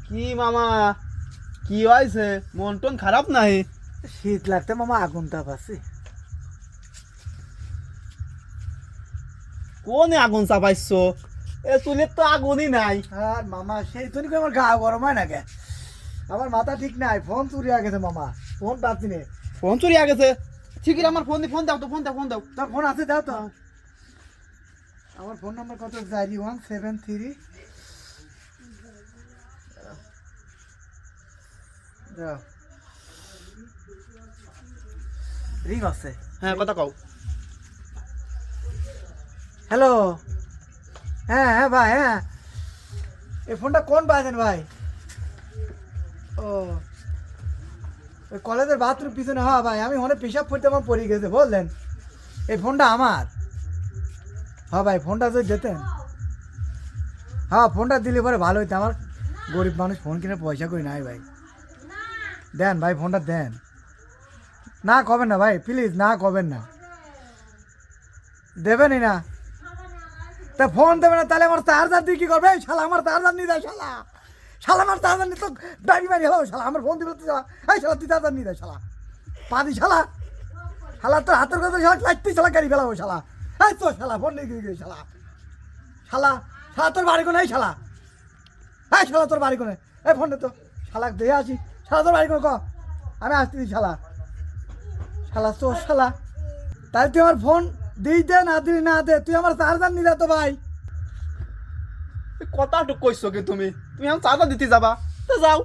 কি মামা কি হয়েছে? মন টন খারাপ নাই? শীত লাগতে মামা আগুন তাপ আছে। কোনে আগুন চাপাইছো? এ চুলের তো আগুনই নাই। আর মামা সেই জন্য আমার গা গরম হয় না কে, আমার মাথা ঠিক নাই। ফোন চুরি হয়ে গেছে মামা, ফোন পাচ্ছি না। ফোন চুরি হয়ে গেছে? ঠিকই আমার ফোন ফোন দাও তো, ফোন দাও, ফোন দাও। তোর ফোন আছে দাও তো। আমার ফোন নাম্বার কত? 0173 রিং আছে। হ্যাঁ কথা কও। হ্যালো, হ্যাঁ হ্যাঁ ভাই, হ্যাঁ এই ফোনটা কোন পাইছেন ভাই? ও ওই কলেজের বাথরুম পিছনে। হ্যাঁ ভাই, আমি অনেক পেশাব করতে আমার পড়ে গেছে বললেন। এই ফোনটা আমার। হ্যাঁ ভাই, ফোনটা যদি দিতেন। হ্যাঁ ফোনটা দিলে পরে ভালো হইতো। আমার গরিব মানুষ, ফোন কিনে পয়সা করি নাই ভাই। দেন ভাই, ফোনটা দেন। না কবেন না ভাই, প্লিজ না কবেন না, দেবেনই না। তা ফোন দেবে না তাহলে আমার চার্জার দিয়ে কি করবে? এই শালা আমার চার্জার নিয়ে দেয়, শালা শালা আমার চার্জার নিয়ে তো দাড়ি মারি হলো। শালা আমার ফোন দিবে তো শালা, এই শালা তুই চার্জার নিয়ে দেয় শালা, পাদি শালা শালা তোর হাতের কথা শালা লাগতেই শালা গাড়ি ফেলাবো শালা। এই তো শালা ফোন নিয়ে গিয়ে শালা শালা শালা তোর বাড়ি কোনে? এই শালা, এই শালা তোর বাড়ি কোনে? এই ফোন তো শালা দিয়ে আসি। শালা তোর বাড়ি কোনে ক, আমি আসতেছি শালা। শালা তোর শালা, তাহলে তুই আমার ফোন দিই দে, না দিলি না দে, তুই আমার চার্জার নিয়ে তো ভাই। কথাটুক কইছো কি তুমি? তুমি এখন চাঁদা দিতে যাবা তো যাও।